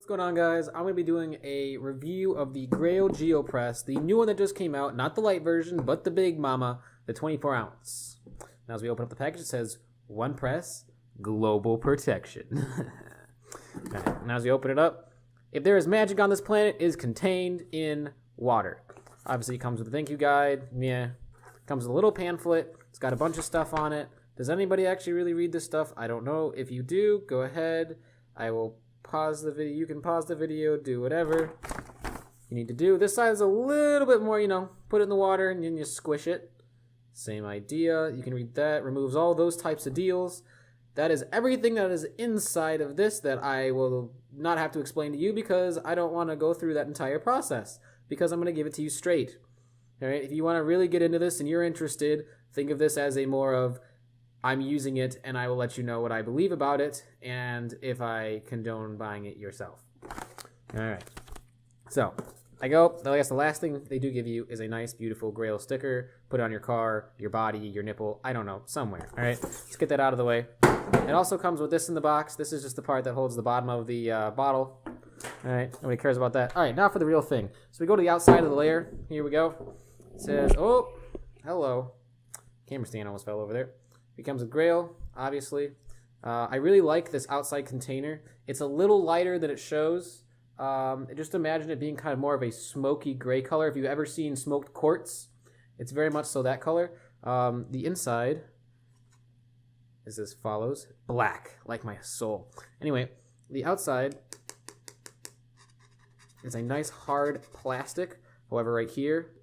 going on, guys? I'm going to be doing a review of the Grayl GeoPress, the new one that just came out, not the light version, but the big mama, the 24 ounce. Now as we open up the package, it says, one press, global protection. Okay, now as we open it up, if there is magic on this planet, it is contained in water. Obviously it comes with a thank you guide, yeah. Comes with a little pamphlet, it's got a bunch of stuff on it. Does anybody actually really read this stuff? I don't know. If you do, go ahead. I will pause the video. You can pause the video, do whatever you need to do. This side is a little bit more, put it in the water and then you squish it. Same idea. You can read that. Removes all those types of deals. That is everything that is inside of this that I will not have to explain to you because I don't want to go through that entire process because I'm going to give it to you straight. All right. If you want to really get into this and you're interested, think of this as a more of I'm using it and I will let you know what I believe about it and if I condone buying it yourself. All right. So I guess the last thing they do give you is a nice, beautiful Grayl sticker. Put it on your car, your body, your nipple, I don't know, somewhere. All right. Let's get that out of the way. It also comes with this in the box. This is just the part that holds the bottom of the bottle. All right. Nobody cares about that. All right. Now for the real thing. So we go to the outside of the layer. Here we go. It says, oh, hello. Camera stand almost fell over there. Becomes a Grayl, obviously. I really like this outside container. It's a little lighter than it shows. Just imagine it being kind of more of a smoky gray color. If you've ever seen smoked quartz, it's very much so that color. The inside is as follows. Black, like my soul. Anyway, the outside is a nice hard plastic. However, right here,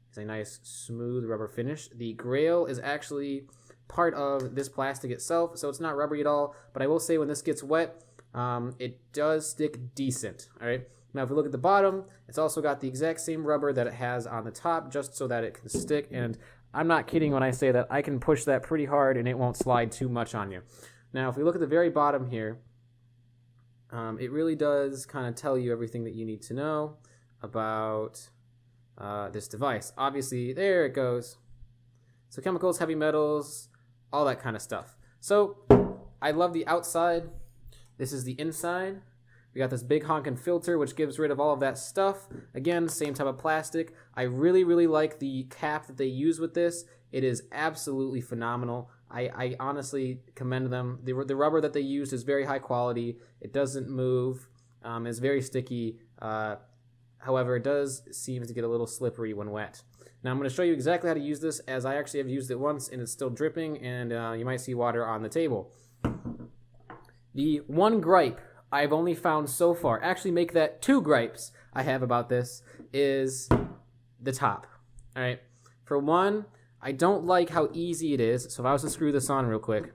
it's a nice smooth rubber finish. The Grayl is actually part of this plastic itself, so it's not rubbery at all. But I will say when this gets wet, it does stick decent. All right. Now, if you look at the bottom, it's also got the exact same rubber that it has on the top, just so that it can stick. And I'm not kidding when I say that I can push that pretty hard and it won't slide too much on you. Now, if we look at the very bottom here, it really does kind of tell you everything that you need to know about this device. Obviously, there it goes. So chemicals, heavy metals, all that kind of stuff. So I love the outside. This is the inside. We got this big honkin' filter, which gives rid of all of that stuff. Again, same type of plastic. I really, really like the cap that they use with this. It is absolutely phenomenal. I honestly commend them. The rubber that they used is very high quality. It doesn't move. It's very sticky. However, it does seem to get a little slippery when wet. Now I'm going to show you exactly how to use this, as I actually have used it once and it's still dripping, and you might see water on the table. The one gripe I've only found so far, actually make that two gripes I have about this, is the top. All right. For one, I don't like how easy it is. So if I was to screw this on real quick,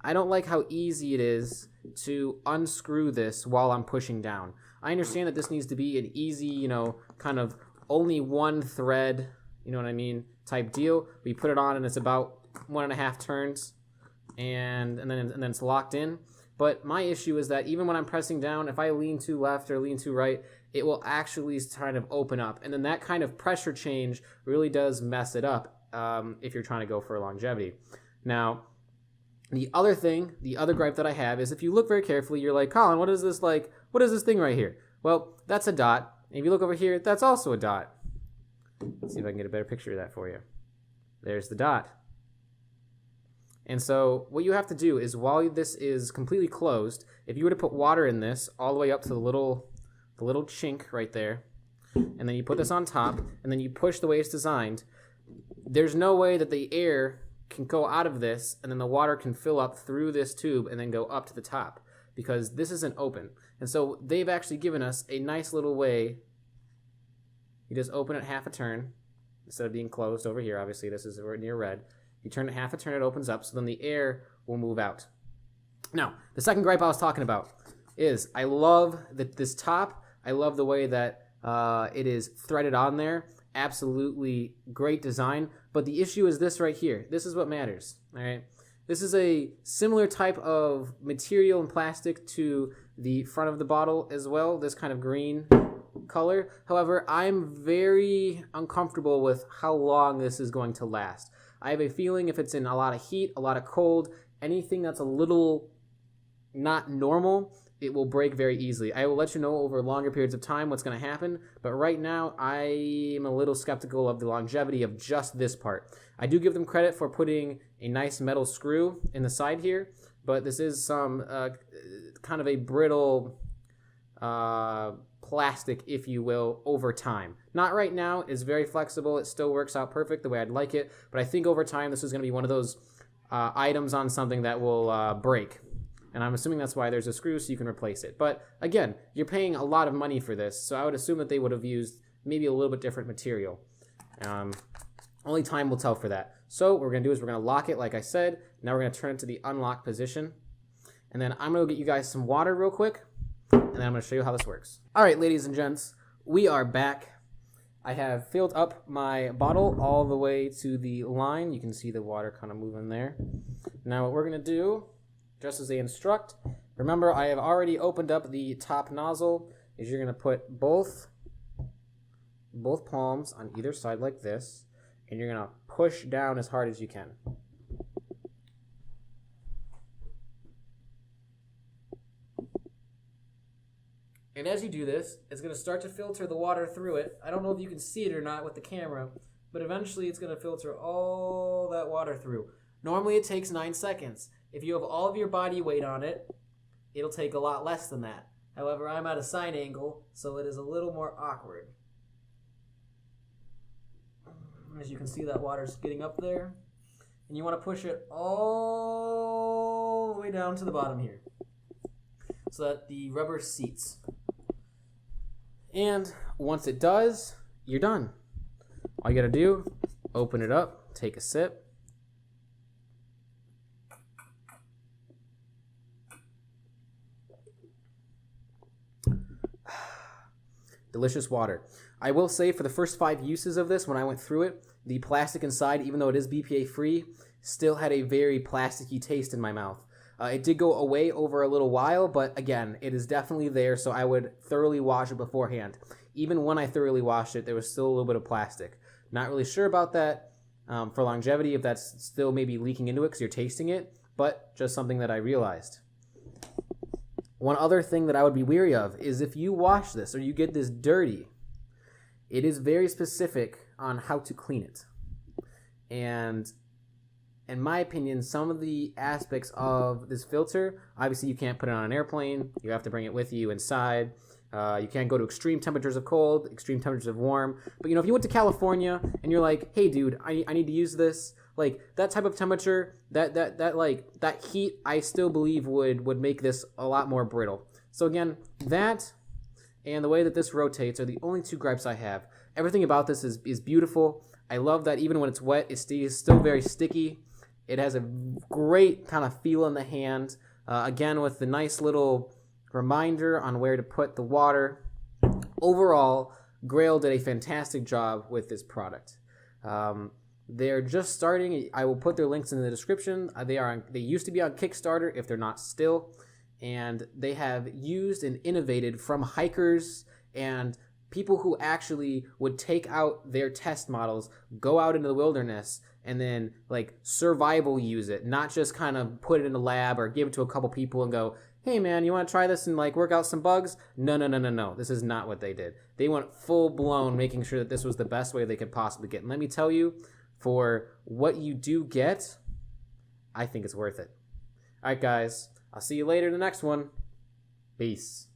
I don't like how easy it is to unscrew this while I'm pushing down. I understand that this needs to be an easy, kind of only one thread, you know what I mean, type deal. We put it on and it's about 1.5 turns and then it's locked in. But my issue is that even when I'm pressing down, if I lean too left or lean too right, it will actually kind of open up. And then that kind of pressure change really does mess it up if you're trying to go for longevity. Now, the other gripe that I have is if you look very carefully, you're like, Colin, what is this like? What is this thing right here? Well, that's a dot. And if you look over here, that's also a dot. Let's see if I can get a better picture of that for you. There's the dot. And so what you have to do is while this is completely closed, if you were to put water in this all the way up to the little chink right there, and then you put this on top, and then you push the way it's designed, there's no way that the air can go out of this and then the water can fill up through this tube and then go up to the top because this isn't open. And so they've actually given us a nice little way. You just open it half a turn instead of being closed over here. Obviously, this is near red. You turn it half a turn, it opens up, so then the air will move out. Now, the second gripe I was talking about is I love this top. I love the way that it is threaded on there. Absolutely great design. But the issue is this right here. This is what matters. All right. This is a similar type of material and plastic to the front of the bottle as well. This kind of green color. However, I'm very uncomfortable with how long this is going to last. I have a feeling if it's in a lot of heat, a lot of cold, anything that's a little not normal it will break very easily. I will let you know over longer periods of time what's going to happen, but right now I am a little skeptical of the longevity of just this part. I do give them credit for putting a nice metal screw in the side here, but this is some kind of a brittle plastic, if you will, over time. Not right now. It's very flexible. It still works out perfect the way I'd like it, but I think over time this is going to be one of those items on something that will break. And I'm assuming that's why there's a screw so you can replace it. But again, you're paying a lot of money for this, so I would assume that they would have used maybe a little bit different material. Only time will tell for that. So what we're going to do is we're going to lock it like I said. Now we're going to turn it to the unlock position. And then I'm going to get you guys some water real quick, and then I'm going to show you how this works. All right, ladies and gents, we are back. I have filled up my bottle all the way to the line. You can see the water kind of moving there. Now what we're going to do, just as they instruct, remember I have already opened up the top nozzle, is you're going to put both palms on either side like this, and you're going to push down as hard as you can. And as you do this, it's going to start to filter the water through it. I don't know if you can see it or not with the camera, but eventually it's going to filter all that water through. Normally it takes 9 seconds. If you have all of your body weight on it, it'll take a lot less than that. However, I'm at a side angle, so it is a little more awkward. As you can see, that water's getting up there. And you want to push it all the way down to the bottom here, so that the rubber seats. And once it does, you're done. All you gotta do, open it up, take a sip. Delicious water. I will say for the first 5 uses of this, when I went through it, the plastic inside, even though it is BPA free, still had a very plasticky taste in my mouth. It did go away over a little while, but again, it is definitely there, so I would thoroughly wash it beforehand. Even when I thoroughly washed it, there was still a little bit of plastic. Not really sure about that for longevity, if that's still maybe leaking into it because you're tasting it, but just something that I realized. One other thing that I would be weary of is if you wash this or you get this dirty, it is very specific on how to clean it. And in my opinion, some of the aspects of this filter, obviously you can't put it on an airplane. You have to bring it with you inside. You can't go to extreme temperatures of cold, extreme temperatures of warm. But if you went to California and you're like, hey dude, I need to use this, like that type of temperature, that heat, I still believe would make this a lot more brittle. So again, that and the way that this rotates are the only 2 gripes I have. Everything about this is beautiful. I love that even when it's wet, it stays still very sticky. It has a great kind of feel in the hand. Again, with the nice little reminder on where to put the water. Overall, Grayl did a fantastic job with this product. They're just starting. I will put their links in the description. They used to be on Kickstarter, if they're not still, and they have used and innovated from hikers and people who actually would take out their test models, go out into the wilderness, and then survival use it, not just kind of put it in a lab or give it to a couple people and go, hey man, you want to try this and work out some bugs? No. This is not what they did. They went full blown, making sure that this was the best way they could possibly get. And let me tell you, for what you do get, I think it's worth it. All right, guys, I'll see you later in the next one. Peace.